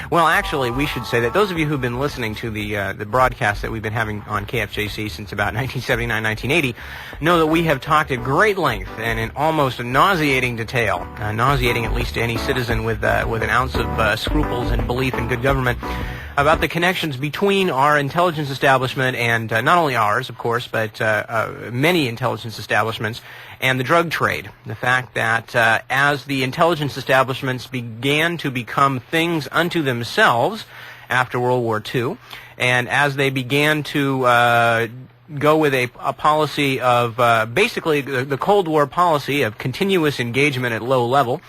Well, actually, we should say that those of you who've been listening to the broadcast that we've been having on KFJC since about 1979, 1980, know that we have talked at great length and in almost nauseating detail, nauseating at least to any citizen with an ounce of scruples and belief in good government, about the connections between our intelligence establishment and not only ours, of course, but many intelligence establishments and the drug trade. The fact that as the intelligence establishments began to become things unto themselves after World War II, and as they began to go with a policy of basically the Cold War policy of continuous engagement at low level,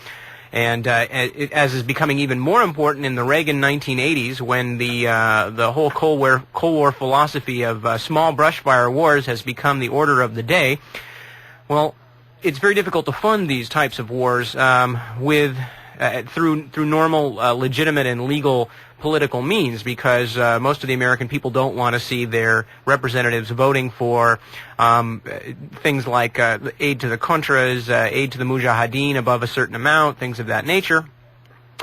and as is becoming even more important in the Reagan 1980s, when the whole Cold War philosophy of small brushfire wars has become the order of the day. Well, it's very difficult to fund these types of wars through normal, legitimate, and legal political means, because most of the American people don't want to see their representatives voting for things like aid to the Contras, aid to the Mujahideen above a certain amount, things of that nature.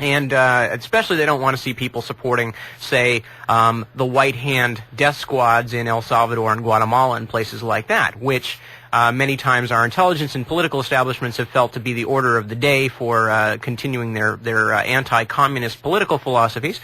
And especially they don't want to see people supporting, say, the White Hand death squads in El Salvador and Guatemala and places like that, which many times our intelligence and political establishments have felt to be the order of the day for continuing their anti-communist political philosophies.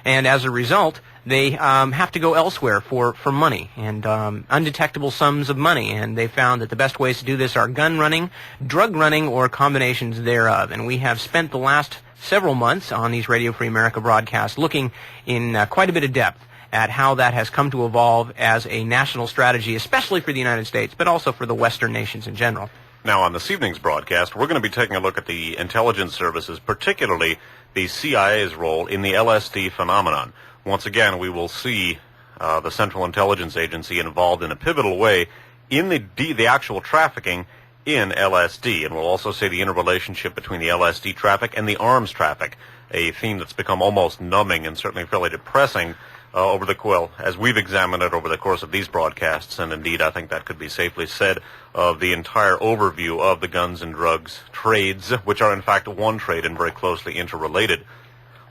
And as a result, they have to go elsewhere for money and undetectable sums of money. And they found that the best ways to do this are gun running, drug running, or combinations thereof. And we have spent the last several months on these Radio Free America broadcasts looking in quite a bit of depth at how that has come to evolve as a national strategy, especially for the United States, but also for the Western nations in general. Now, on this evening's broadcast, we're going to be taking a look at the intelligence services, particularly the CIA's role in the LSD phenomenon. Once again, we will see the Central Intelligence Agency involved in a pivotal way in the actual trafficking in LSD, and we'll also see the interrelationship between the LSD traffic and the arms traffic, a theme that's become almost numbing and certainly fairly depressing as we've examined it over the course of these broadcasts, and indeed I think that could be safely said of the entire overview of the guns and drugs trades, which are in fact one trade and very closely interrelated.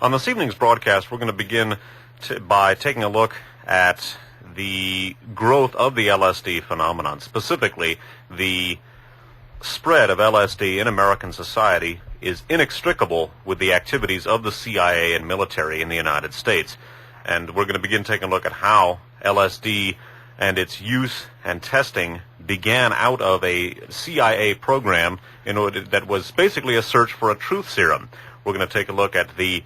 On this evening's broadcast, we're going to begin by taking a look at the growth of the LSD phenomenon, specifically the spread of LSD in American society is inextricable with the activities of the CIA and military in the United States. And we're going to begin taking a look at how LSD and its use and testing began out of a CIA program that was basically a search for a truth serum. We're going to take a look at the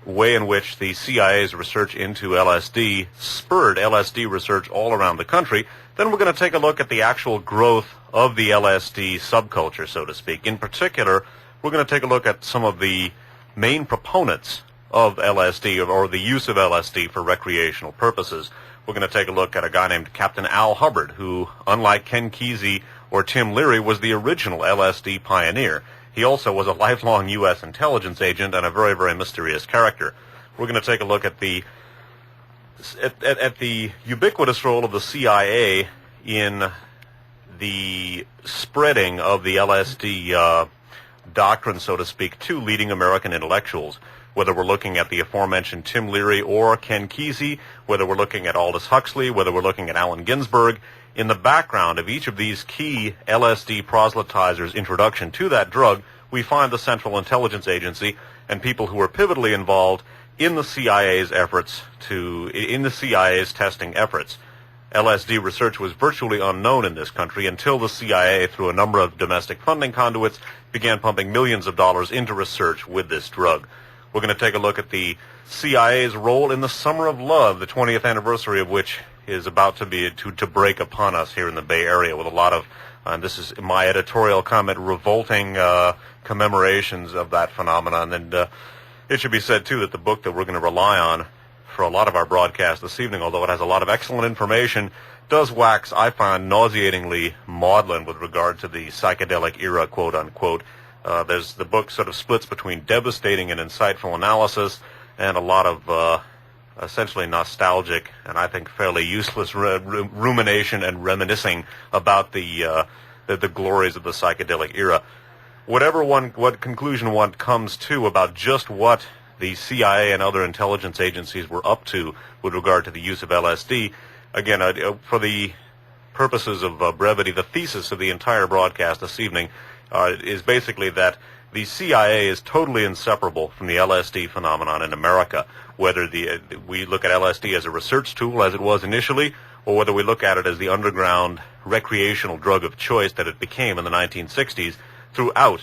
way in which the CIA's research into LSD spurred LSD research all around the country. Then we're going to take a look at the actual growth of the LSD subculture, so to speak. In particular, we're going to take a look at some of the main proponents of LSD or the use of LSD for recreational purposes. We're going to take a look at a guy named Captain Al Hubbard, who, unlike Ken Kesey or Tim Leary, was the original LSD pioneer. He also was a lifelong U.S. intelligence agent and a very, very mysterious character. We're going to take a look at the ubiquitous role of the CIA in the spreading of the LSD doctrine, so to speak, to leading American intellectuals. Whether we're looking at the aforementioned Tim Leary or Ken Kesey, whether we're looking at Aldous Huxley, whether we're looking at Allen Ginsberg, in the background of each of these key LSD proselytizers' introduction to that drug, we find the Central Intelligence Agency and people who were pivotally involved in the CIA's testing efforts. LSD research was virtually unknown in this country until the CIA, through a number of domestic funding conduits, began pumping millions of dollars into research with this drug. We're going to take a look at the CIA's role in the Summer of Love, the 20th anniversary of which is about to break upon us here in the Bay Area with a lot of, and this is my editorial comment, revolting commemorations of that phenomenon. And it should be said, too, that the book that we're going to rely on for a lot of our broadcasts this evening, although it has a lot of excellent information, does wax, I find, nauseatingly maudlin with regard to the psychedelic era, quote-unquote. The book sort of splits between devastating and insightful analysis and a lot of essentially nostalgic and I think fairly useless rumination and reminiscing about the glories of the psychedelic era. What conclusion one comes to about just what the CIA and other intelligence agencies were up to with regard to the use of LSD. Again, for the purposes of brevity, the thesis of the entire broadcast this evening is basically that the CIA is totally inseparable from the LSD phenomenon in America, whether we look at LSD as a research tool, as it was initially, or whether we look at it as the underground recreational drug of choice that it became in the 1960s. Throughout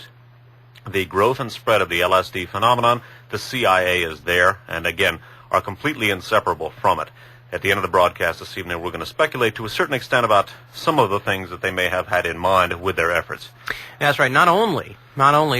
the growth and spread of the LSD phenomenon, the CIA is there, and again, are completely inseparable from it. At the end of the broadcast this evening, we're going to speculate to a certain extent about some of the things that they may have had in mind with their efforts. That's right. Not only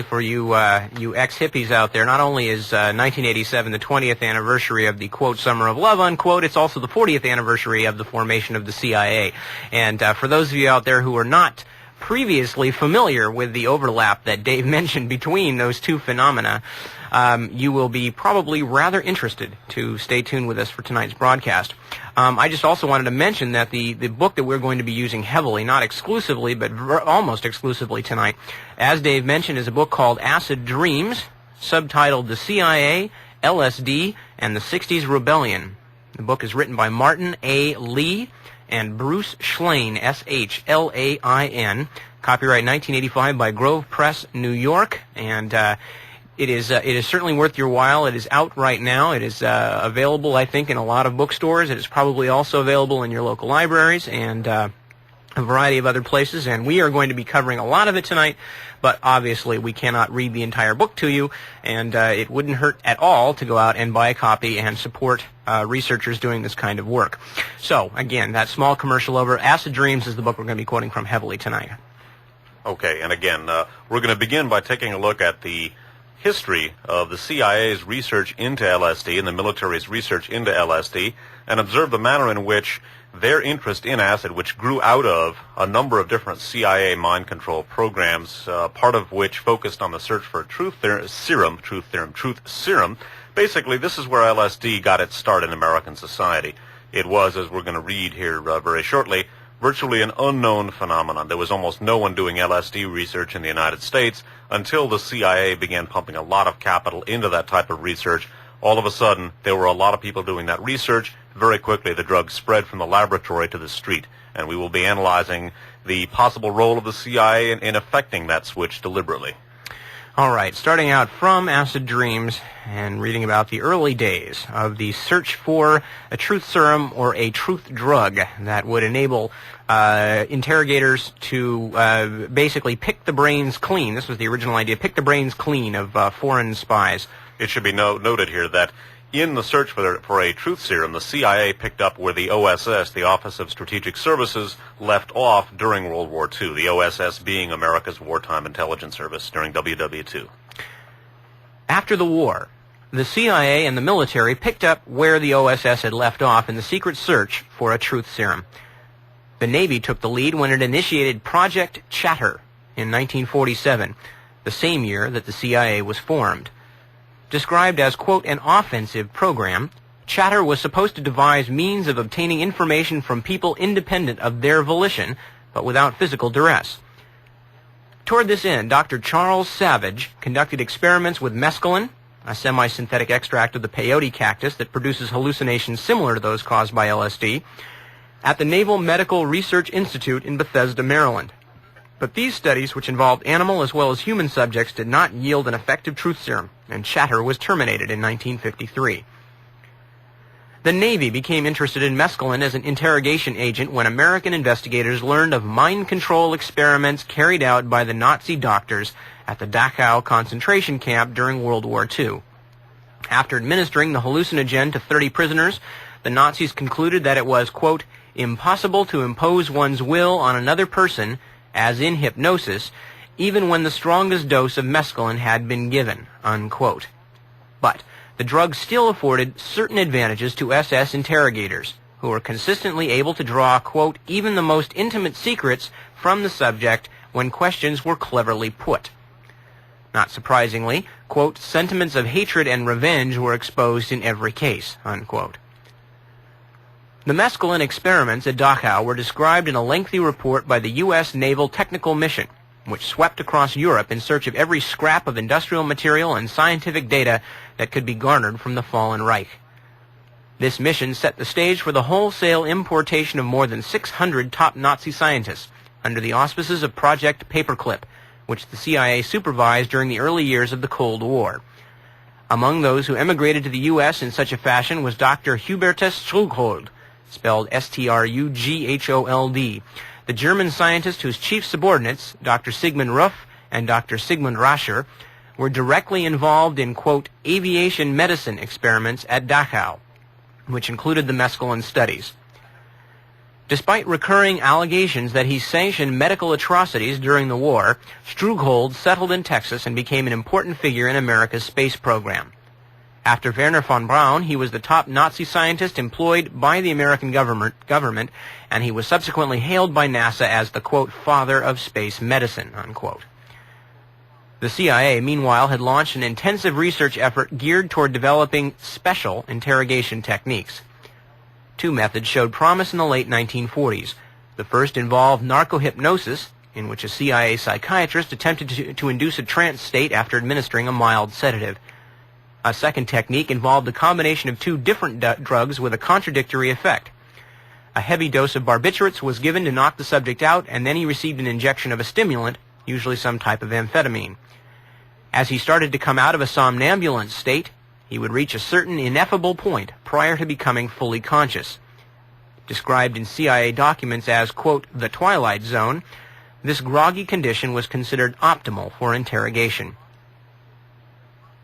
for you ex-hippies out there, not only is 1987 the 20th anniversary of the, quote, Summer of Love, unquote, it's also the 40th anniversary of the formation of the CIA. And for those of you out there who are not previously familiar with the overlap that Dave mentioned between those two phenomena, you will be probably rather interested to stay tuned with us for tonight's broadcast. I just also wanted to mention that the book that we're going to be using heavily, not exclusively, but almost exclusively tonight, as Dave mentioned, is a book called Acid Dreams, subtitled The CIA, LSD, and the 60s Rebellion. The book is written by Martin A. Lee and Bruce Schlain, S-H-L-A-I-N, copyright 1985 by Grove Press, New York, and it is certainly worth your while. It is out right now. It is available, I think, in a lot of bookstores. It is probably also available in your local libraries and a variety of other places, and we are going to be covering a lot of it tonight, but obviously we cannot read the entire book to you, and it wouldn't hurt at all to go out and buy a copy and support researchers doing this kind of work. So, again, that small commercial over. Acid Dreams is the book we're going to be quoting from heavily tonight. Okay, and again, we're going to begin by taking a look at the history of the CIA's research into LSD and the military's research into LSD, and observe the manner in which their interest in acid, which grew out of a number of different CIA mind control programs, part of which focused on the search for a truth serum. Basically, this is where LSD got its start in American society. It was, as we're going to read here very shortly, virtually an unknown phenomenon. There was almost no one doing LSD research in the United States until the CIA began pumping a lot of capital into that type of research. All of a sudden, there were a lot of people doing that research. Very quickly, the drug spread from the laboratory to the street, and we will be analyzing the possible role of the CIA in affecting that switch deliberately. All right, starting out from Acid Dreams and reading about the early days of the search for a truth serum or a truth drug that would enable interrogators to basically pick the brains clean. This was the original idea, pick the brains clean of foreign spies. It should be noted here that in the search for a truth serum, the CIA picked up where the OSS, the Office of Strategic Services, left off during World War II, the OSS being America's wartime intelligence service during WW2. After the war, the CIA and the military picked up where the OSS had left off in the secret search for a truth serum. The Navy took the lead when it initiated Project Chatter in 1947, the same year that the CIA was formed. Described as, quote, an offensive program, Chatter was supposed to devise means of obtaining information from people independent of their volition, but without physical duress. Toward this end, Dr. Charles Savage conducted experiments with mescaline, a semi-synthetic extract of the peyote cactus that produces hallucinations similar to those caused by LSD, at the Naval Medical Research Institute in Bethesda, Maryland. But these studies, which involved animal as well as human subjects, did not yield an effective truth serum, and Chatter was terminated in 1953. The Navy became interested in mescaline as an interrogation agent when American investigators learned of mind control experiments carried out by the Nazi doctors at the Dachau concentration camp during World War II. After administering the hallucinogen to 30 prisoners, the Nazis concluded that it was, quote, impossible to impose one's will on another person, as in hypnosis, even when the strongest dose of mescaline had been given, unquote. But the drug still afforded certain advantages to SS interrogators, who were consistently able to draw, quote, even the most intimate secrets from the subject when questions were cleverly put. Not surprisingly, quote, sentiments of hatred and revenge were exposed in every case, unquote. The mescaline experiments at Dachau were described in a lengthy report by the U.S. Naval Technical Mission. which swept across Europe in search of every scrap of industrial material and scientific data that could be garnered from the fallen Reich. This mission set the stage for the wholesale importation of more than 600 top Nazi scientists under the auspices of Project Paperclip, which the CIA supervised during the early years of the Cold War. Among those who emigrated to the U.S. in such a fashion was Dr. Hubertus Strughold, spelled Strughold, the German scientist whose chief subordinates, Dr. Sigmund Ruff and Dr. Sigmund Rascher, were directly involved in, quote, aviation medicine experiments at Dachau, which included the mescaline studies. Despite recurring allegations that he sanctioned medical atrocities during the war, Strughold settled in Texas and became an important figure in America's space program. After Werner von Braun, he was the top Nazi scientist employed by the American government, and he was subsequently hailed by NASA as the, quote, father of space medicine, unquote. The CIA, meanwhile, had launched an intensive research effort geared toward developing special interrogation techniques. Two methods showed promise in the late 1940s. The first involved narcohypnosis, in which a CIA psychiatrist attempted to induce a trance state after administering a mild sedative. A second technique involved a combination of two different drugs with a contradictory effect. A heavy dose of barbiturates was given to knock the subject out, and then he received an injection of a stimulant, usually some type of amphetamine. As he started to come out of a somnambulant state, he would reach a certain ineffable point prior to becoming fully conscious. Described in CIA documents as, quote, the twilight zone, this groggy condition was considered optimal for interrogation.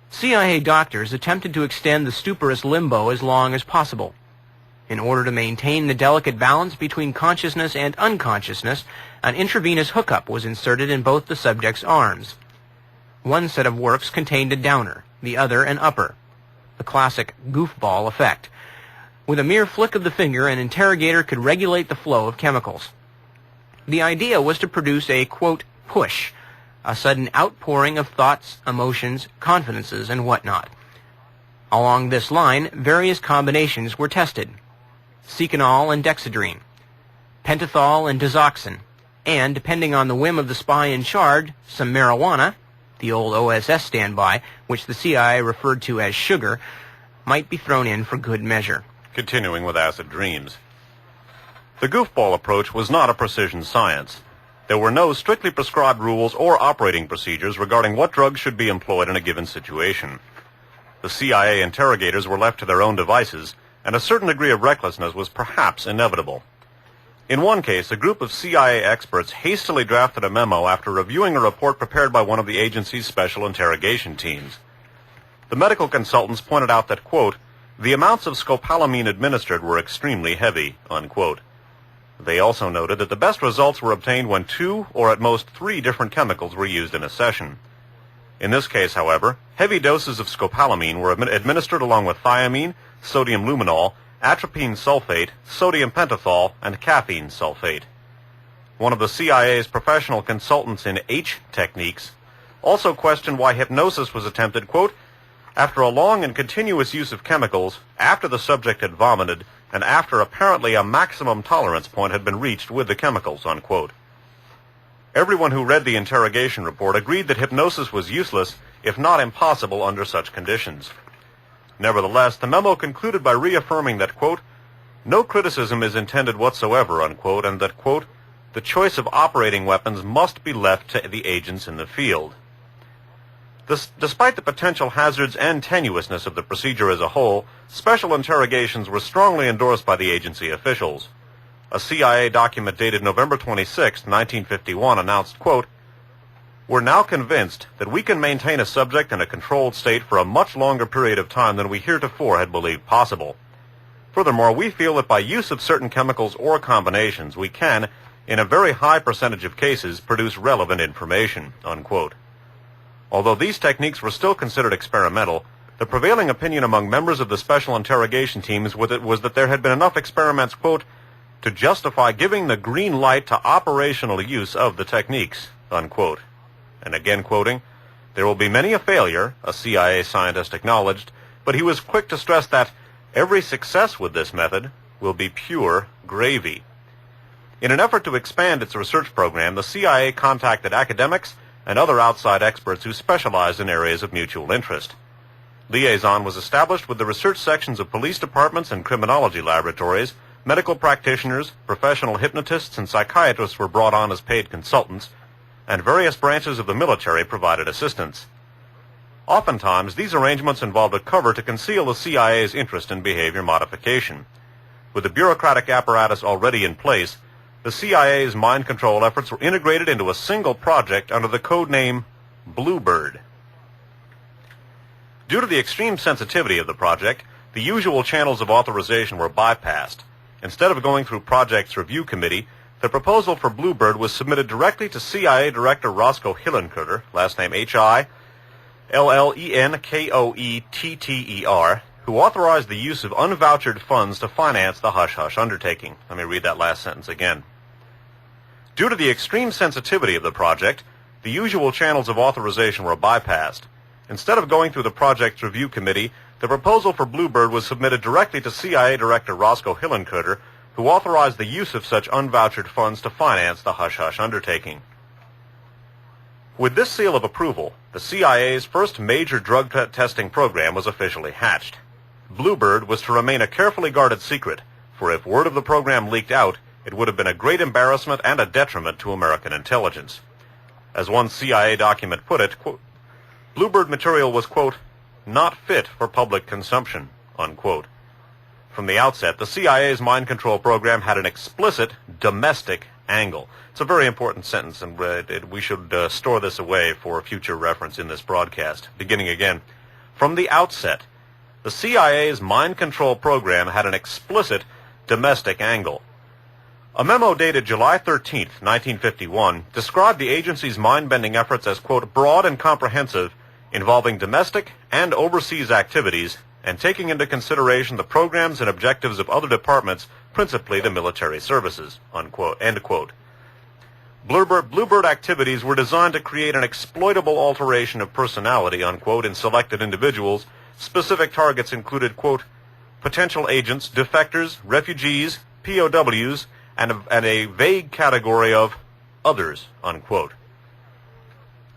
CIA doctors attempted to extend the stuporous limbo as long as possible. In order to maintain the delicate balance between consciousness and unconsciousness, an intravenous hookup was inserted in both the subject's arms. One set of works contained a downer, the other an upper, the classic goofball effect. With a mere flick of the finger, an interrogator could regulate the flow of chemicals. The idea was to produce a, quote, push, a sudden outpouring of thoughts, emotions, confidences, and whatnot. Along this line, various combinations were tested. Seconal and dexedrine, pentothal and digoxin, and, depending on the whim of the spy in charge, some marijuana, the old OSS standby, which the CIA referred to as sugar, might be thrown in for good measure. Continuing with acid dreams. The goofball approach was not a precision science. There were no strictly prescribed rules or operating procedures regarding what drugs should be employed in a given situation. The CIA interrogators were left to their own devices, and a certain degree of recklessness was perhaps inevitable. In one case, a group of CIA experts hastily drafted a memo after reviewing a report prepared by one of the agency's special interrogation teams. The medical consultants pointed out that, quote, the amounts of scopolamine administered were extremely heavy, unquote. They also noted that the best results were obtained when 2 or at most 3 different chemicals were used in a session. In this case, however, heavy doses of scopolamine were administered along with thiamine, sodium luminol, atropine sulfate, sodium pentothal, and caffeine sulfate. One of the CIA's professional consultants in H techniques also questioned why hypnosis was attempted, quote, after a long and continuous use of chemicals, after the subject had vomited, and after apparently a maximum tolerance point had been reached with the chemicals, unquote. Everyone who read the interrogation report agreed that hypnosis was useless, if not impossible, under such conditions. Nevertheless, the memo concluded by reaffirming that, quote, no criticism is intended whatsoever, unquote, and that, quote, the choice of operating weapons must be left to the agents in the field. Despite the potential hazards and tenuousness of the procedure as a whole, special interrogations were strongly endorsed by the agency officials. A CIA document dated November 26, 1951 announced, quote, we're now convinced that we can maintain a subject in a controlled state for a much longer period of time than we heretofore had believed possible. Furthermore, we feel that by use of certain chemicals or combinations, we can, in a very high percentage of cases, produce relevant information, unquote. Although these techniques were still considered experimental, the prevailing opinion among members of the special interrogation teams was that there had been enough experiments, quote, to justify giving the green light to operational use of the techniques, unquote. And again quoting, there will be many a failure, a CIA scientist acknowledged, but he was quick to stress that every success with this method will be pure gravy. In an effort to expand its research program, the CIA contacted academics and other outside experts who specialized in areas of mutual interest. Liaison was established with the research sections of police departments and criminology laboratories. Medical practitioners, professional hypnotists, and psychiatrists were brought on as paid consultants, and various branches of the military provided assistance. Oftentimes, these arrangements involved a cover to conceal the CIA's interest in behavior modification. With the bureaucratic apparatus already in place, the CIA's mind control efforts were integrated into a single project under the code name Bluebird. Due to the extreme sensitivity of the project, the usual channels of authorization were bypassed. Instead of going through Project's Review Committee, the proposal for Bluebird was submitted directly to CIA Director Roscoe Hillenkoetter, last name Hillenkoetter, who authorized the use of unvouchered funds to finance the hush-hush undertaking. Let me read that last sentence again. Due to the extreme sensitivity of the project, the usual channels of authorization were bypassed. Instead of going through the Project's Review Committee, the proposal for Bluebird was submitted directly to CIA Director Roscoe Hillenkoetter, who authorized the use of such unvouchered funds to finance the hush-hush undertaking. With this seal of approval, the CIA's first major drug testing program was officially hatched. Bluebird was to remain a carefully guarded secret, for if word of the program leaked out, it would have been a great embarrassment and a detriment to American intelligence. As one CIA document put it, quote, Bluebird material was, quote, not fit for public consumption, unquote. From the outset, the CIA's mind control program had an explicit domestic angle. It's a very important sentence, and we should store this away for future reference in this broadcast. Beginning again. From the outset, the CIA's mind control program had an explicit domestic angle. A memo dated July 13, 1951, described the agency's mind-bending efforts as, quote, broad and comprehensive, involving domestic and overseas activities, and taking into consideration the programs and objectives of other departments, principally the military services, unquote, end quote. Bluebird activities were designed to create an exploitable alteration of personality, unquote, in selected individuals. Specific targets included, quote, potential agents, defectors, refugees, POWs, and a vague category of others, unquote.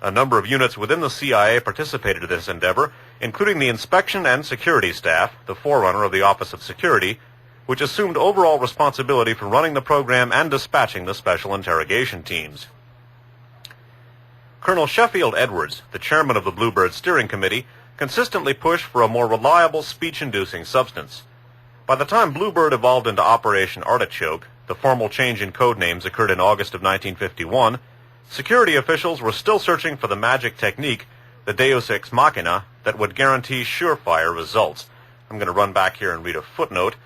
A number of units within the CIA participated in this endeavor, including the inspection and security staff, the forerunner of the Office of Security, which assumed overall responsibility for running the program and dispatching the special interrogation teams. Colonel Sheffield Edwards, the chairman of the Bluebird Steering Committee, consistently pushed for a more reliable speech-inducing substance. By the time Bluebird evolved into Operation Artichoke, the formal change in code names occurred in August of 1951, security officials were still searching for the magic technique, the deus ex machina, that would guarantee surefire results. I'm going to run back here and read a footnote.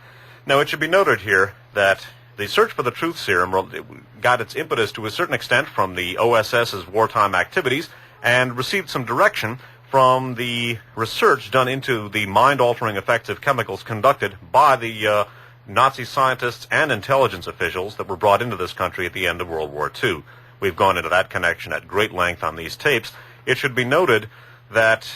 Now, it should be noted here that the search for the truth serum got its impetus to a certain extent from the OSS's wartime activities and received some direction from the research done into the mind-altering effects of chemicals conducted by the Nazi scientists and intelligence officials that were brought into this country at the end of World War II. We've gone into that connection at great length on these tapes. It should be noted that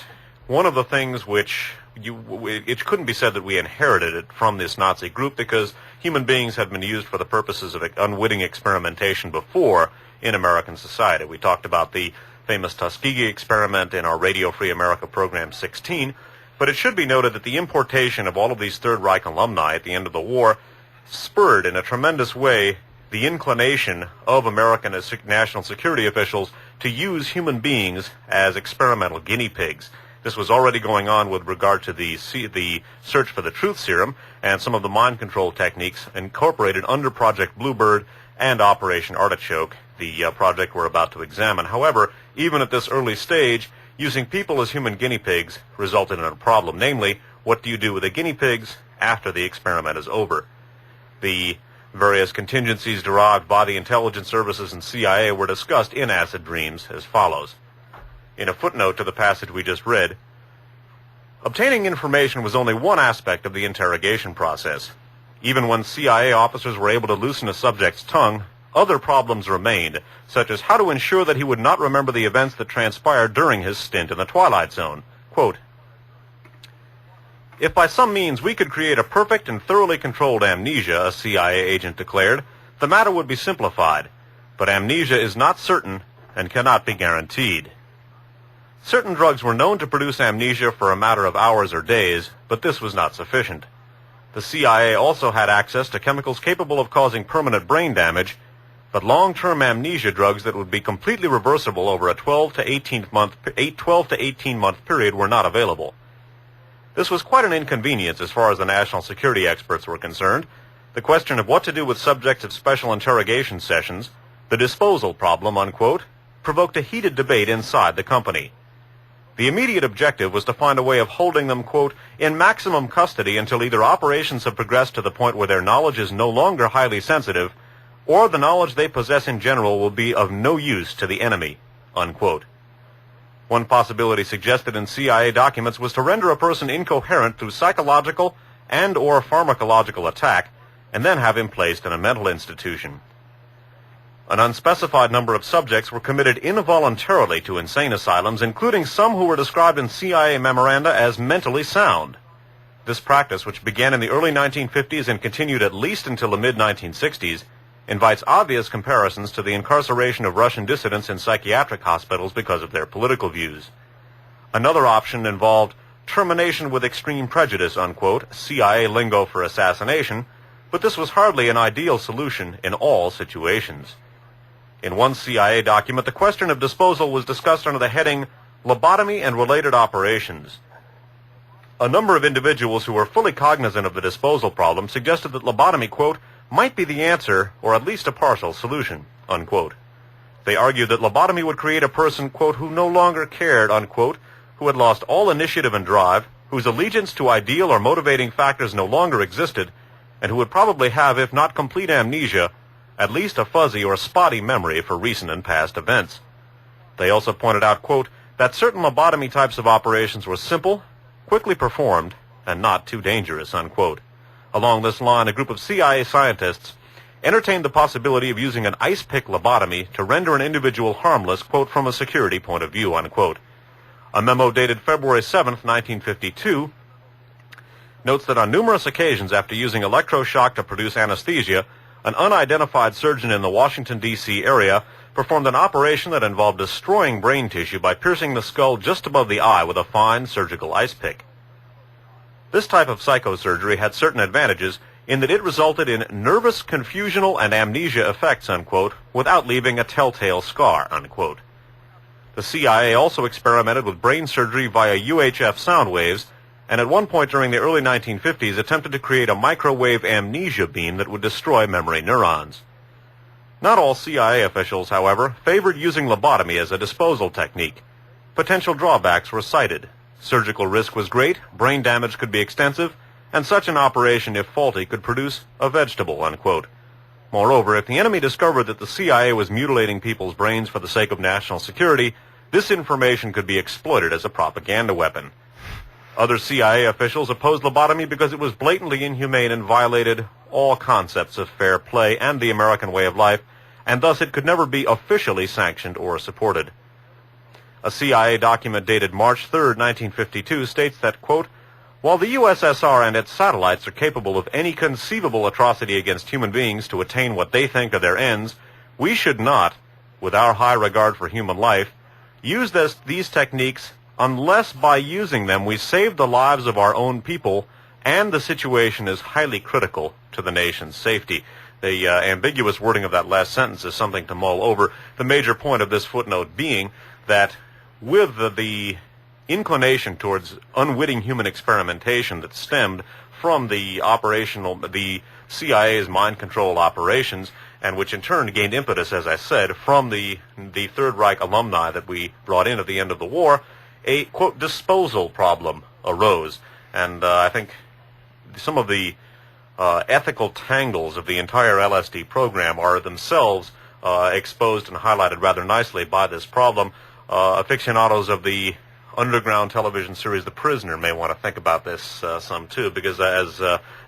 one of the things which it couldn't be said that we inherited it from this Nazi group, because human beings had been used for the purposes of unwitting experimentation before in American society. We talked about the famous Tuskegee experiment in our Radio Free America program 16, but it should be noted that the importation of all of these Third Reich alumni at the end of the war spurred in a tremendous way the inclination of American national security officials to use human beings as experimental guinea pigs. This was already going on with regard to the search for the truth serum and some of the mind control techniques incorporated under Project Bluebird and Operation Artichoke, the project we're about to examine. However, even at this early stage, using people as human guinea pigs resulted in a problem. Namely, what do you do with the guinea pigs after the experiment is over? The various contingencies derived by the intelligence services and CIA were discussed in Acid Dreams as follows. In a footnote to the passage we just read, obtaining information was only one aspect of the interrogation process. Even when CIA officers were able to loosen a subject's tongue, other problems remained, such as how to ensure that he would not remember the events that transpired during his stint in the Twilight Zone. Quote, if by some means we could create a perfect and thoroughly controlled amnesia, a CIA agent declared, the matter would be simplified, but amnesia is not certain and cannot be guaranteed. Certain drugs were known to produce amnesia for a matter of hours or days, but this was not sufficient. The CIA also had access to chemicals capable of causing permanent brain damage, but long-term amnesia drugs that would be completely reversible over a 12 to 18 month period were not available. This was quite an inconvenience as far as the national security experts were concerned. The question of what to do with subjects of special interrogation sessions, the disposal problem, unquote, provoked a heated debate inside the company. The immediate objective was to find a way of holding them, quote, in maximum custody until either operations have progressed to the point where their knowledge is no longer highly sensitive, or the knowledge they possess in general will be of no use to the enemy, unquote. One possibility suggested in CIA documents was to render a person incoherent through psychological and or pharmacological attack, and then have him placed in a mental institution. An unspecified number of subjects were committed involuntarily to insane asylums, including some who were described in CIA memoranda as mentally sound. This practice, which began in the early 1950s and continued at least until the mid-1960s, invites obvious comparisons to the incarceration of Russian dissidents in psychiatric hospitals because of their political views. Another option involved termination with extreme prejudice, unquote, CIA lingo for assassination, but this was hardly an ideal solution in all situations. In one CIA document, the question of disposal was discussed under the heading Lobotomy and Related Operations. A number of individuals who were fully cognizant of the disposal problem suggested that lobotomy, quote, might be the answer or at least a partial solution, unquote. They argued that lobotomy would create a person, quote, who no longer cared, unquote, who had lost all initiative and drive, whose allegiance to ideal or motivating factors no longer existed, and who would probably have, if not complete amnesia, at least a fuzzy or spotty memory for recent and past events. They also pointed out, quote, that certain lobotomy types of operations were simple, quickly performed, and not too dangerous, unquote. Along this line, a group of CIA scientists entertained the possibility of using an ice pick lobotomy to render an individual harmless, quote, from a security point of view, unquote. A memo dated February 7, 1952, notes that on numerous occasions after using electroshock to produce anesthesia, an unidentified surgeon in the Washington, D.C. area performed an operation that involved destroying brain tissue by piercing the skull just above the eye with a fine surgical ice pick. This type of psychosurgery had certain advantages in that it resulted in nervous, confusional, and amnesia effects, unquote, without leaving a telltale scar, unquote. The CIA also experimented with brain surgery via UHF sound waves, and at one point during the early 1950s attempted to create a microwave amnesia beam that would destroy memory neurons. Not all CIA officials, however, favored using lobotomy as a disposal technique. Potential drawbacks were cited. Surgical risk was great, brain damage could be extensive, and such an operation, if faulty, could produce a vegetable, unquote. Moreover, if the enemy discovered that the CIA was mutilating people's brains for the sake of national security, this information could be exploited as a propaganda weapon. Other CIA officials opposed lobotomy because it was blatantly inhumane and violated all concepts of fair play and the American way of life, and thus it could never be officially sanctioned or supported. A CIA document dated March 3, 1952 states that, quote, while the USSR and its satellites are capable of any conceivable atrocity against human beings to attain what they think are their ends, we should not, with our high regard for human life, use these techniques unless by using them we save the lives of our own people and the situation is highly critical to the nation's safety. The ambiguous wording of that last sentence is something to mull over. The major point of this footnote being that with the inclination towards unwitting human experimentation that stemmed from the CIA's mind control operations, and which in turn gained impetus, as I said, from the Third Reich alumni that we brought in at the end of the war, a, quote, disposal problem arose. And I think some of the ethical tangles of the entire LSD program are themselves exposed and highlighted rather nicely by this problem. Aficionados of the underground television series The Prisoner may want to think about this some too, because as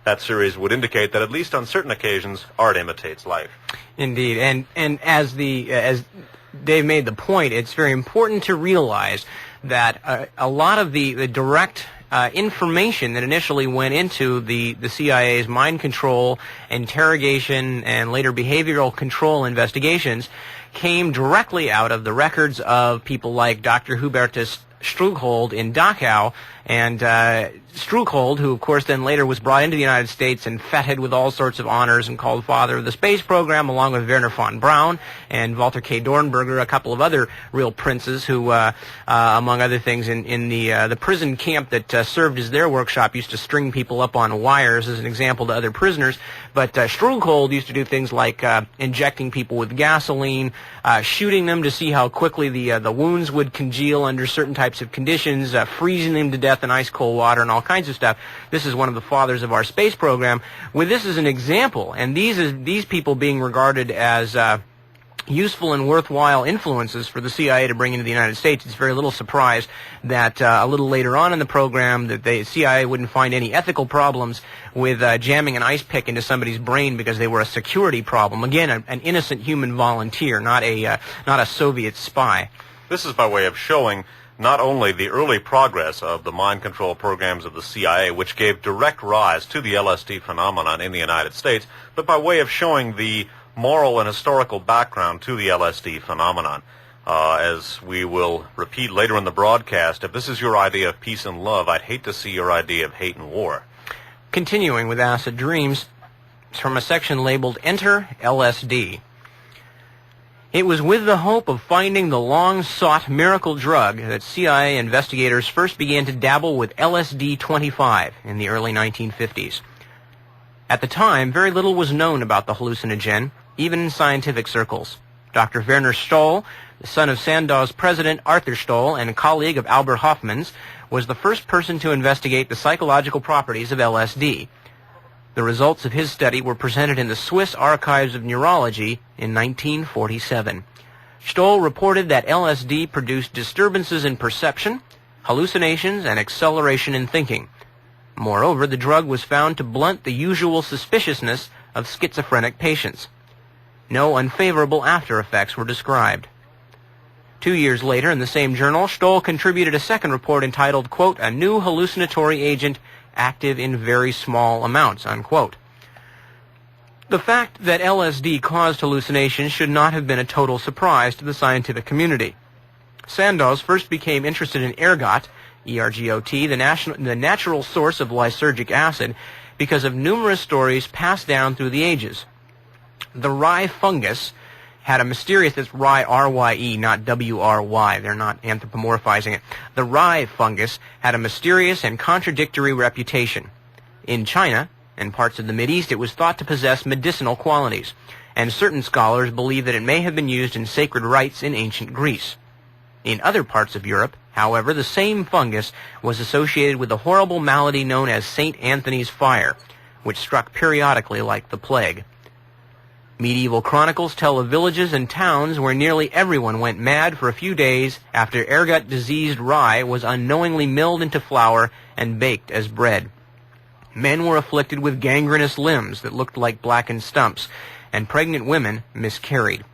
that series would indicate, that at least on certain occasions, art imitates life. Indeed, and as Dave made the point, it's very important to realize that a lot of the direct information that initially went into the CIA's mind control, interrogation, and later behavioral control investigations came directly out of the records of people like Dr. Hubertus Strughold in Dachau, and Strughold, who of course then later was brought into the United States and feted with all sorts of honors and called father of the space program, along with Werner von Braun and Walter K. Dornberger, a couple of other real princes who, among other things, in the prison camp that served as their workshop, used to string people up on wires as an example to other prisoners. But Strughold used to do things like injecting people with gasoline, shooting them to see how quickly the wounds would congeal under certain types of conditions, freezing them to death in ice cold water, and all kinds of stuff. This is one of the fathers of our space program. With this as an example, and these people being regarded as useful and worthwhile influences for the CIA to bring into the United States, it's very little surprise that a little later on in the program that the CIA wouldn't find any ethical problems with jamming an ice pick into somebody's brain because they were a security problem. Again, an innocent human volunteer, not a Soviet spy. This is by way of showing not only the early progress of the mind control programs of the CIA, which gave direct rise to the LSD phenomenon in the United States, but by way of showing the moral and historical background to the LSD phenomenon. As we will repeat later in the broadcast, if this is your idea of peace and love, I'd hate to see your idea of hate and war. Continuing with Acid Dreams, it's from a section labeled Enter LSD. It was with the hope of finding the long-sought miracle drug that CIA investigators first began to dabble with LSD-25 in the early 1950s. At the time, very little was known about the hallucinogen, even in scientific circles. Dr. Werner Stoll, the son of Sandow's president Arthur Stoll and a colleague of Albert Hofmann's, was the first person to investigate the psychological properties of LSD. The results of his study were presented in the Swiss Archives of Neurology in 1947. Stoll reported that LSD produced disturbances in perception, hallucinations, and acceleration in thinking. Moreover, the drug was found to blunt the usual suspiciousness of schizophrenic patients. No unfavorable after effects were described. 2 years later, in the same journal, Stoll contributed a second report entitled, quote, "A new hallucinatory agent active in very small amounts," unquote. The fact that LSD caused hallucinations should not have been a total surprise to the scientific community. Sandoz first became interested in ergot, ERGOT, the natural source of lysergic acid, because of numerous stories passed down through the ages. The rye fungus had a mysterious, it's rye, R-Y-E, not W-R-Y. They're not anthropomorphizing it. The rye fungus had a mysterious and contradictory reputation. In China and parts of the Mideast, it was thought to possess medicinal qualities, and certain scholars believe that it may have been used in sacred rites in ancient Greece. In other parts of Europe, however, the same fungus was associated with a horrible malady known as St. Anthony's fire, which struck periodically like the plague. Medieval chronicles tell of villages and towns where nearly everyone went mad for a few days after ergot-diseased rye was unknowingly milled into flour and baked as bread. Men were afflicted with gangrenous limbs that looked like blackened stumps, and pregnant women miscarried.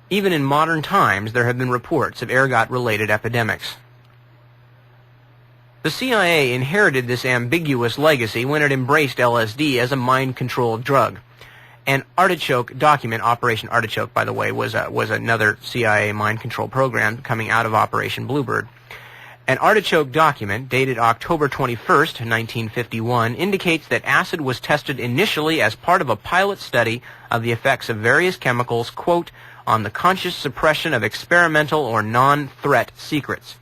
Even in modern times, there have been reports of ergot-related epidemics. The CIA inherited this ambiguous legacy when it embraced LSD as a mind-controlled drug. An Artichoke document, Operation Artichoke, by the way, was another CIA mind control program coming out of Operation Bluebird. An Artichoke document, dated October 21st, 1951, indicates that acid was tested initially as part of a pilot study of the effects of various chemicals, quote, on the conscious suppression of experimental or non-threat secrets.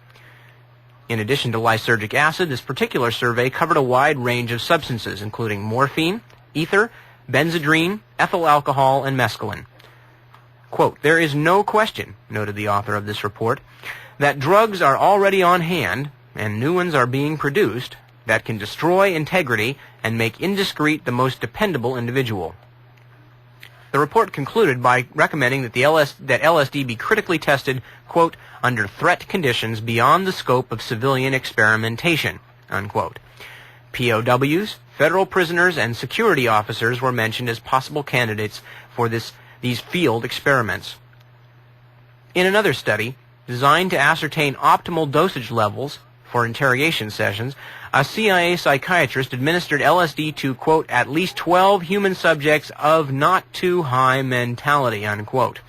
In addition to lysergic acid, this particular survey covered a wide range of substances, including morphine, ether, benzodrine, ethyl alcohol, and mescaline. Quote, "There is no question," noted the author of this report, "that drugs are already on hand, and new ones are being produced, that can destroy integrity and make indiscreet the most dependable individual." The report concluded by recommending that LSD be critically tested, quote, "under threat conditions beyond the scope of civilian experimentation," unquote. POWs, federal prisoners, and security officers were mentioned as possible candidates for these field experiments. In another study, designed to ascertain optimal dosage levels, for interrogation sessions, a CIA psychiatrist administered LSD to, quote, at least 12 human subjects of not too high mentality, unquote.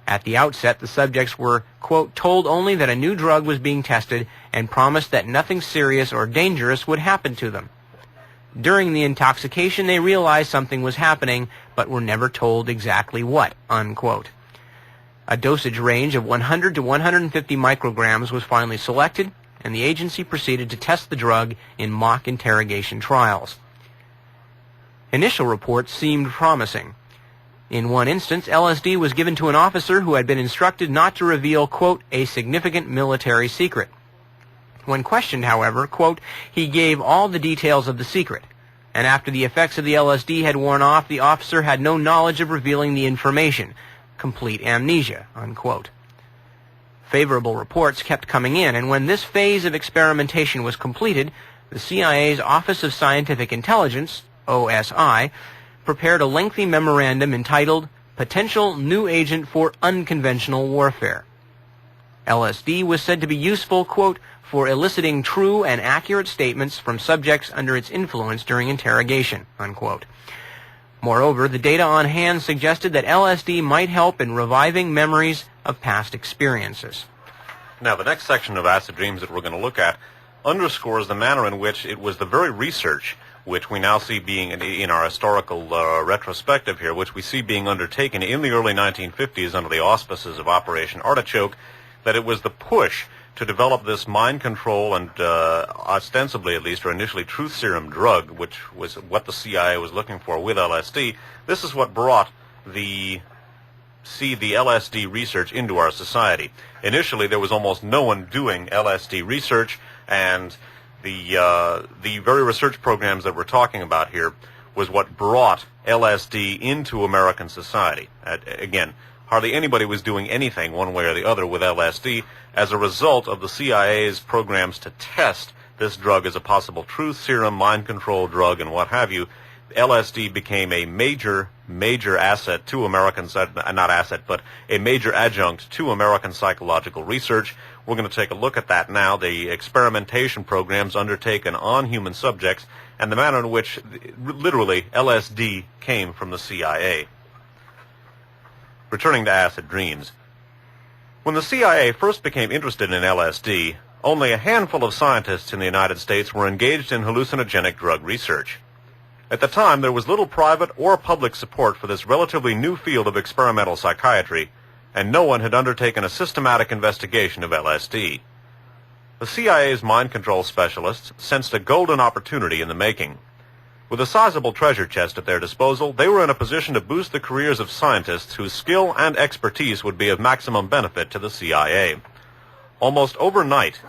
At the outset, the subjects were, quote, told only that a new drug was being tested and promised that nothing serious or dangerous would happen to them. During the intoxication, they realized something was happening, but were never told exactly what, unquote. A dosage range of 100 to 150 micrograms was finally selected, and the agency proceeded to test the drug in mock interrogation trials. Initial reports seemed promising. In one instance, LSD was given to an officer who had been instructed not to reveal, quote, a significant military secret. When questioned, however, quote, he gave all the details of the secret, and after the effects of the LSD had worn off, the officer had no knowledge of revealing the information. Complete amnesia, unquote. Favorable reports kept coming in, and when this phase of experimentation was completed, the CIA's Office of Scientific Intelligence, OSI, prepared a lengthy memorandum entitled Potential New Agent for Unconventional Warfare. LSD was said to be useful, quote, for eliciting true and accurate statements from subjects under its influence during interrogation, unquote. Moreover, the data on hand suggested that LSD might help in reviving memories of past experiences. Now, the next section of acid dreams that we're going to look at underscores the manner in which it was the very research which we now see being in our historical retrospective here, which we see being undertaken in the early 1950s under the auspices of Operation Artichoke, that it was the push to develop this mind control and ostensibly, at least, or initially truth serum drug, which was what the CIA was looking for with LSD. This is what brought the LSD research into our society. Initially, there was almost no one doing LSD research, and the very research programs that we're talking about here was what brought LSD into American society. Again, hardly anybody was doing anything one way or the other with LSD as a result of the CIA's programs to test this drug as a possible truth serum, mind control drug, and what have you. LSD became a major asset to American, not asset, but a major adjunct to American psychological research. We're going to take a look at that now, the experimentation programs undertaken on human subjects, and the manner in which, literally, LSD came from the CIA. Returning to acid dreams. When the CIA first became interested in LSD, only a handful of scientists in the United States were engaged in hallucinogenic drug research. At the time, there was little private or public support for this relatively new field of experimental psychiatry, and no one had undertaken a systematic investigation of LSD. The CIA's mind control specialists sensed a golden opportunity in the making. With a sizable treasure chest at their disposal, they were in a position to boost the careers of scientists whose skill and expertise would be of maximum benefit to the CIA. Almost overnight,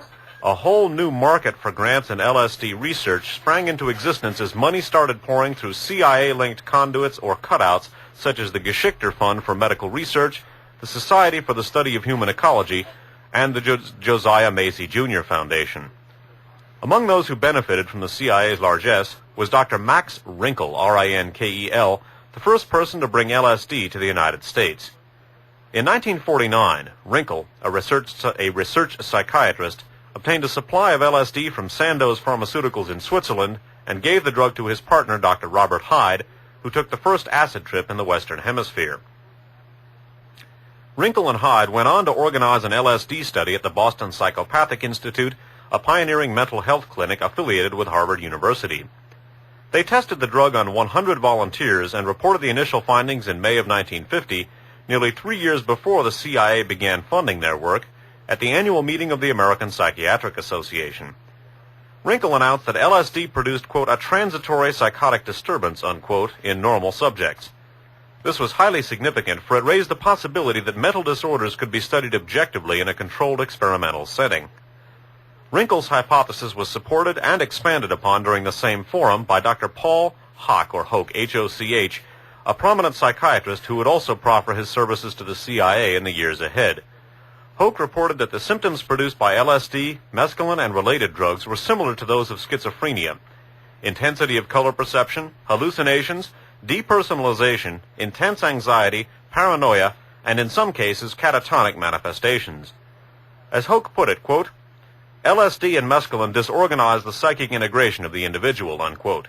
a whole new market for grants in LSD research sprang into existence as money started pouring through CIA-linked conduits or cutouts such as the Geschichter Fund for Medical Research, the Society for the Study of Human Ecology, and the Josiah Macy Jr. Foundation. Among those who benefited from the CIA's largesse was Dr. Max Rinkel, R-I-N-K-E-L, the first person to bring LSD to the United States. In 1949, Rinkel, a research psychiatrist, obtained a supply of LSD from Sandoz Pharmaceuticals in Switzerland and gave the drug to his partner, Dr. Robert Hyde, who took the first acid trip in the Western Hemisphere. Rinkel and Hyde went on to organize an LSD study at the Boston Psychopathic Institute, a pioneering mental health clinic affiliated with Harvard University. They tested the drug on 100 volunteers and reported the initial findings in May of 1950, nearly 3 years before the CIA began funding their work, at the annual meeting of the American Psychiatric Association. Rinkel announced that LSD produced, quote, a transitory psychotic disturbance, unquote, in normal subjects. This was highly significant, for it raised the possibility that mental disorders could be studied objectively in a controlled experimental setting. Rinkel's hypothesis was supported and expanded upon during the same forum by Dr. Paul Hoch, or Hoch, H-O-C-H, a prominent psychiatrist who would also proffer his services to the CIA in the years ahead. Hoch reported that the symptoms produced by LSD, mescaline, and related drugs were similar to those of schizophrenia. Intensity of color perception, hallucinations, depersonalization, intense anxiety, paranoia, and in some cases catatonic manifestations. As Hoch put it, quote, LSD and mescaline disorganized the psychic integration of the individual, unquote.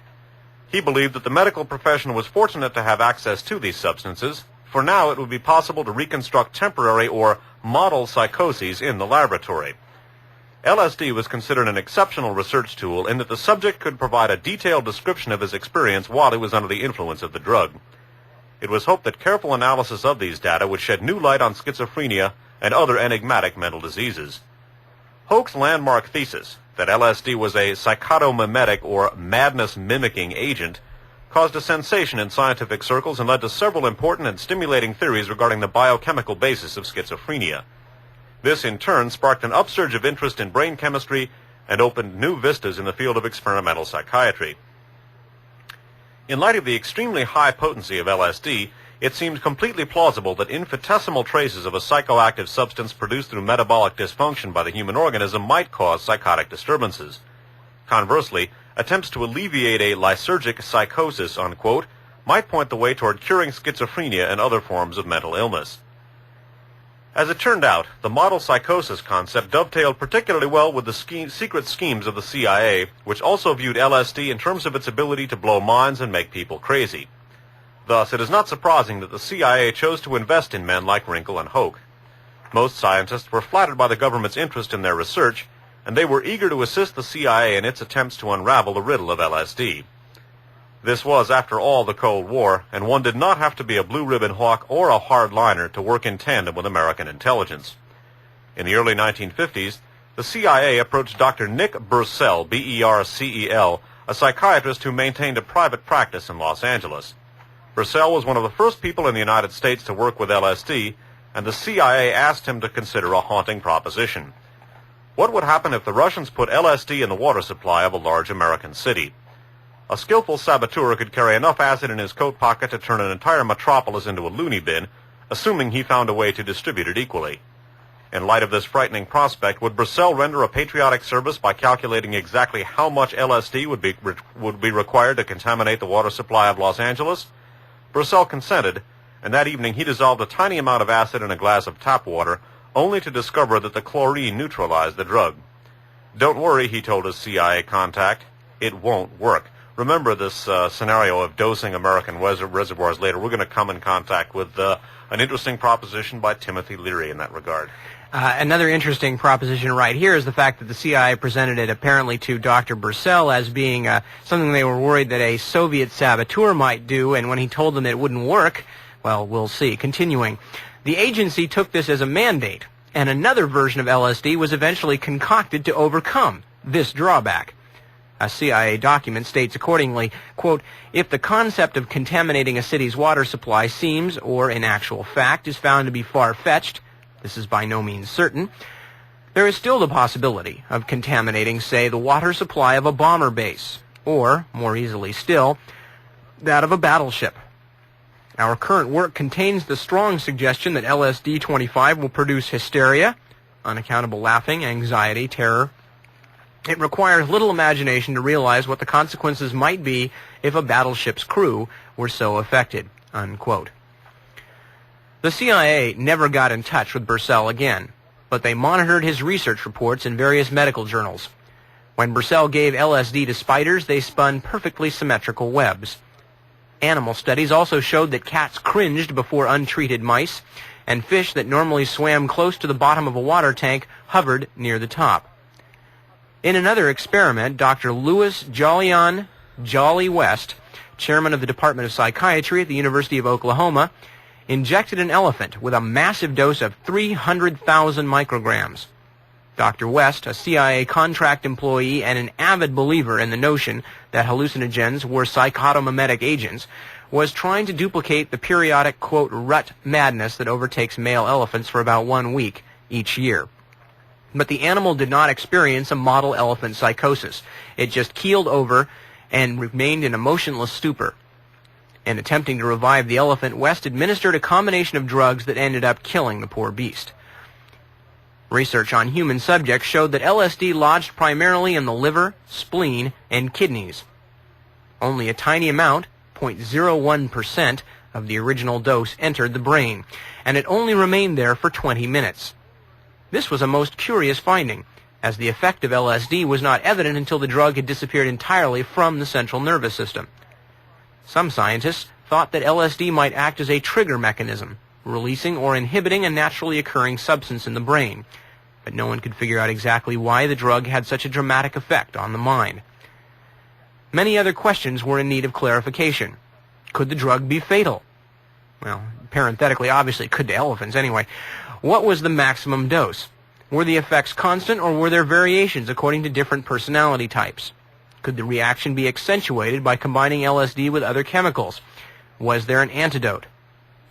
He believed that the medical profession was fortunate to have access to these substances, for now it would be possible to reconstruct temporary or model psychoses in the laboratory. LSD was considered an exceptional research tool in that the subject could provide a detailed description of his experience while he was under the influence of the drug. It was hoped that careful analysis of these data would shed new light on schizophrenia and other enigmatic mental diseases. Hoch's landmark thesis, that LSD was a psychotomimetic or madness-mimicking agent, caused a sensation in scientific circles and led to several important and stimulating theories regarding the biochemical basis of schizophrenia. This, in turn, sparked an upsurge of interest in brain chemistry and opened new vistas in the field of experimental psychiatry. In light of the extremely high potency of LSD, it seemed completely plausible that infinitesimal traces of a psychoactive substance produced through metabolic dysfunction by the human organism might cause psychotic disturbances. Conversely, attempts to alleviate a lysergic psychosis, unquote, might point the way toward curing schizophrenia and other forms of mental illness. As it turned out, the model psychosis concept dovetailed particularly well with the secret schemes of the CIA, which also viewed LSD in terms of its ability to blow minds and make people crazy. Thus, it is not surprising that the CIA chose to invest in men like Wrinkle and Hoch. Most scientists were flattered by the government's interest in their research, and they were eager to assist the CIA in its attempts to unravel the riddle of LSD. This was, after all, the Cold War, and one did not have to be a blue-ribbon hawk or a hardliner to work in tandem with American intelligence. In the early 1950s, the CIA approached Dr. Nick Bercel, B-E-R-C-E-L, a psychiatrist who maintained a private practice in Los Angeles. Bercel was one of the first people in the United States to work with LSD, and the CIA asked him to consider a haunting proposition. What would happen if the Russians put LSD in the water supply of a large American city? A skillful saboteur could carry enough acid in his coat pocket to turn an entire metropolis into a loony bin, assuming he found a way to distribute it equally. In light of this frightening prospect, would Bercel render a patriotic service by calculating exactly how much LSD would be required to contaminate the water supply of Los Angeles? Bercel consented, and that evening he dissolved a tiny amount of acid in a glass of tap water, only to discover that the chlorine neutralized the drug. "Don't worry," he told his CIA contact, "it won't work." Remember this scenario of dosing American reservoirs later. We're going to come in contact with an interesting proposition by Timothy Leary in that regard. Another interesting proposition right here is the fact that the CIA presented it apparently to Dr. Bercel as being something they were worried that a Soviet saboteur might do, and when he told them it wouldn't work, well, we'll see. Continuing, the agency took this as a mandate, and another version of LSD was eventually concocted to overcome this drawback. A CIA document states accordingly, quote, "If the concept of contaminating a city's water supply seems, or in actual fact is found to be far-fetched, this is by no means certain, there is still the possibility of contaminating, say, the water supply of a bomber base, or, more easily still, that of a battleship. Our current work contains the strong suggestion that LSD-25 will produce hysteria, unaccountable laughing, anxiety, terror. It requires little imagination to realize what the consequences might be if a battleship's crew were so affected," unquote. The CIA never got in touch with Bercel again, but they monitored his research reports in various medical journals. When Bercel gave LSD to spiders, they spun perfectly symmetrical webs. Animal studies also showed that cats cringed before untreated mice, and fish that normally swam close to the bottom of a water tank hovered near the top. In another experiment, Dr. Louis Jolly West, chairman of the Department of Psychiatry at the University of Oklahoma, injected an elephant with a massive dose of 300,000 micrograms. Dr. West, a CIA contract employee and an avid believer in the notion that hallucinogens were psychotomimetic agents, was trying to duplicate the periodic, quote, rut madness that overtakes male elephants for about 1 week each year. But the animal did not experience a model elephant psychosis. It just keeled over and remained in a motionless stupor. In attempting to revive the elephant, West administered a combination of drugs that ended up killing the poor beast. Research on human subjects showed that LSD lodged primarily in the liver, spleen, and kidneys. Only a tiny amount, 0.01% of the original dose, entered the brain, and it only remained there for 20 minutes. This was a most curious finding, as the effect of LSD was not evident until the drug had disappeared entirely from the central nervous system. Some scientists thought that LSD might act as a trigger mechanism, releasing or inhibiting a naturally occurring substance in the brain, but no one could figure out exactly why the drug had such a dramatic effect on the mind. Many other questions were in need of clarification. Could the drug be fatal? Well, parenthetically, obviously it could to elephants anyway. What was the maximum dose? Were the effects constant, or were there variations according to different personality types? Could the reaction be accentuated by combining LSD with other chemicals? Was there an antidote?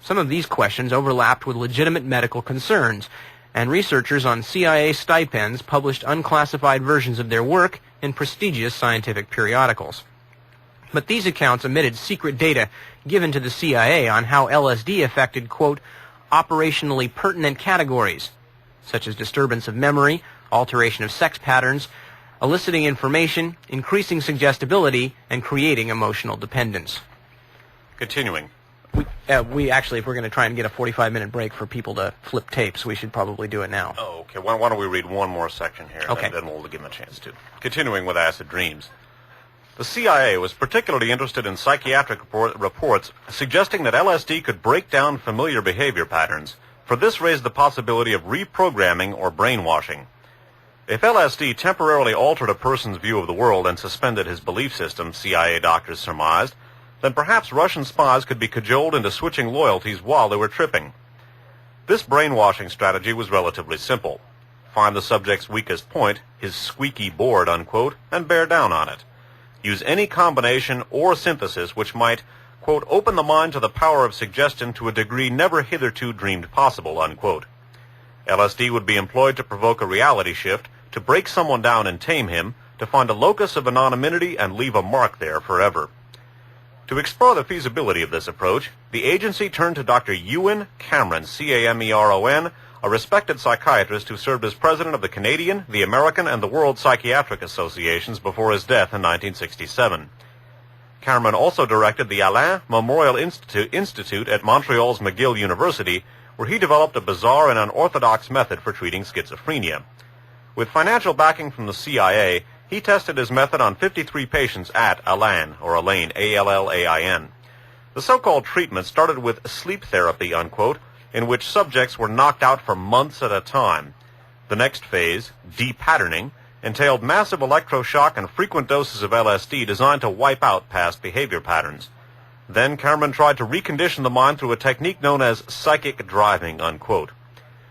Some of these questions overlapped with legitimate medical concerns, and researchers on CIA stipends published unclassified versions of their work in prestigious scientific periodicals. But these accounts omitted secret data given to the CIA on how LSD affected, quote, operationally pertinent categories, such as disturbance of memory, alteration of sex patterns, eliciting information, increasing suggestibility, and creating emotional dependence. Continuing. We actually, if we're going to try and get a 45-minute break for people to flip tapes, we should probably do it now. Oh, okay. Why don't we read one more section here, Okay. and then we'll give them a chance to. Continuing with acid dreams. The CIA was particularly interested in psychiatric reports suggesting that LSD could break down familiar behavior patterns, for this raised the possibility of reprogramming or brainwashing. If LSD temporarily altered a person's view of the world and suspended his belief system, CIA doctors surmised, then perhaps Russian spies could be cajoled into switching loyalties while they were tripping. This brainwashing strategy was relatively simple. Find the subject's weakest point, his squeaky board, unquote, and bear down on it. Use any combination or synthesis which might, quote, open the mind to the power of suggestion to a degree never hitherto dreamed possible, unquote. LSD would be employed to provoke a reality shift, to break someone down and tame him, to find a locus of anonymity and leave a mark there forever. To explore the feasibility of this approach, the agency turned to Dr. Ewan Cameron, Cameron, a respected psychiatrist who served as president of the Canadian, the American, and the World Psychiatric Associations before his death in 1967. Cameron also directed the Alain Memorial Institute at Montreal's McGill University, where he developed a bizarre and unorthodox method for treating schizophrenia. With financial backing from the CIA, he tested his method on 53 patients at Alain, or Elaine, A-L-L-A-I-N. The so-called treatment started with sleep therapy, unquote, in which subjects were knocked out for months at a time. The next phase, de-patterning, entailed massive electroshock and frequent doses of LSD designed to wipe out past behavior patterns. Then Cameron tried to recondition the mind through a technique known as psychic driving, unquote.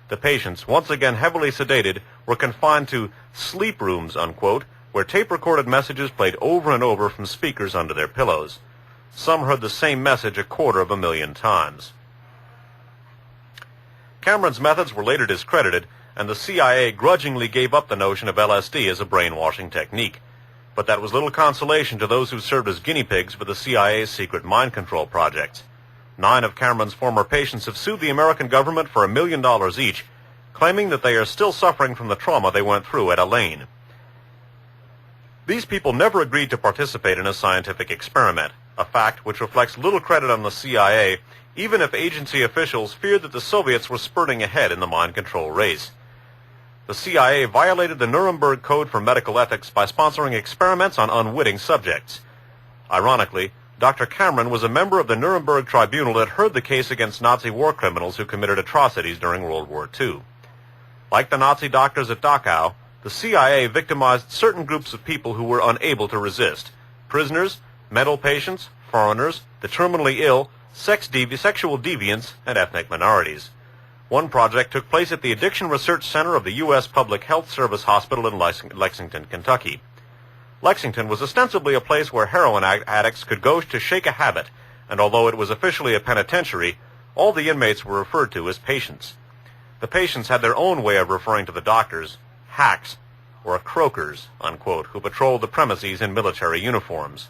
The patients, once again heavily sedated, were confined to sleep rooms, unquote, where tape-recorded messages played over and over from speakers under their pillows. Some heard the same message 250,000 times. Cameron's methods were later discredited, and the CIA grudgingly gave up the notion of LSD as a brainwashing technique. But that was little consolation to those who served as guinea pigs for the CIA's secret mind control projects. 9 of Cameron's former patients have sued the American government for $1 million each, claiming that they are still suffering from the trauma they went through at Elaine. These people never agreed to participate in a scientific experiment, a fact which reflects little credit on the CIA, even if agency officials feared that the Soviets were spurting ahead in the mind control race. The CIA violated the Nuremberg Code for Medical Ethics by sponsoring experiments on unwitting subjects. Ironically, Dr. Cameron was a member of the Nuremberg Tribunal that heard the case against Nazi war criminals who committed atrocities during World War II. Like the Nazi doctors at Dachau, the CIA victimized certain groups of people who were unable to resist: prisoners, mental patients, foreigners, the terminally ill, sexual deviants, and ethnic minorities. One project took place at the Addiction Research Center of the U.S. Public Health Service Hospital in Lexington, Kentucky. Lexington was ostensibly a place where heroin addicts could go to shake a habit, and although it was officially a penitentiary, all the inmates were referred to as patients. The patients had their own way of referring to the doctors, hacks, or croakers, unquote, who patrolled the premises in military uniforms.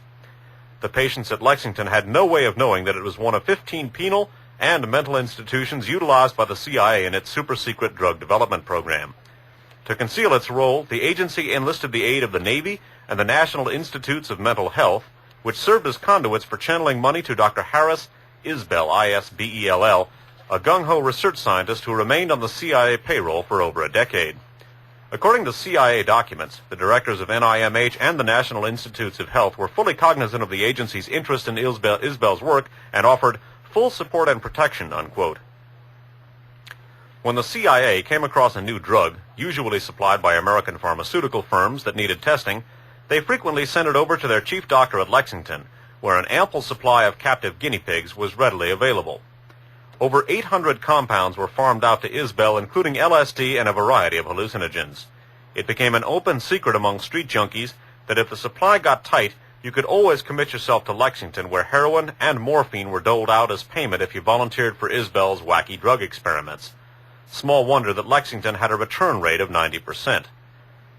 The patients at Lexington had no way of knowing that it was one of 15 penal and mental institutions utilized by the CIA in its super-secret drug development program. To conceal its role, the agency enlisted the aid of the Navy and the National Institutes of Mental Health, which served as conduits for channeling money to Dr. Harris Isbell, I-S-B-E-L-L, a gung-ho research scientist who remained on the CIA payroll for over a decade. According to CIA documents, the directors of NIMH and the National Institutes of Health were fully cognizant of the agency's interest in Isbell's work and offered full support and protection, unquote. When the CIA came across a new drug, usually supplied by American pharmaceutical firms that needed testing, they frequently sent it over to their chief doctor at Lexington, where an ample supply of captive guinea pigs was readily available. Over 800 compounds were farmed out to Isbell, including LSD and a variety of hallucinogens. It became an open secret among street junkies that if the supply got tight, you could always commit yourself to Lexington, where heroin and morphine were doled out as payment if you volunteered for Isbell's wacky drug experiments. Small wonder that Lexington had a return rate of 90%.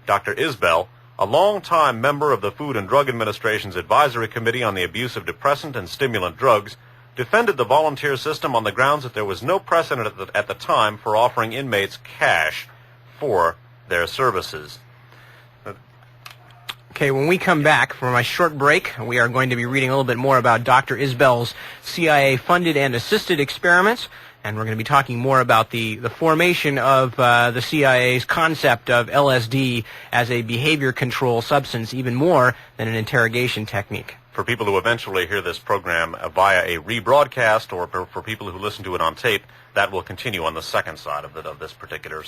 Dr. Isbell, a long-time member of the Food and Drug Administration's Advisory Committee on the Abuse of Depressant and Stimulant Drugs, defended the volunteer system on the grounds that there was no precedent at the time for offering inmates cash for their services. Okay, when we come back from a short break, we are going to be reading a little bit more about Dr. Isbell's CIA-funded and assisted experiments, and we're going to be talking more about the formation of the CIA's concept of LSD as a behavior control substance, even more than an interrogation technique. For people who eventually hear this program via a rebroadcast, or for people who listen to it on tape, that will continue on the second side of this particular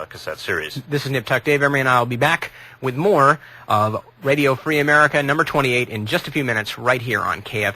cassette series. This is Nip Tuck. Dave Emory and I will be back with more of Radio Free America, number 28, in just a few minutes, right here on KF.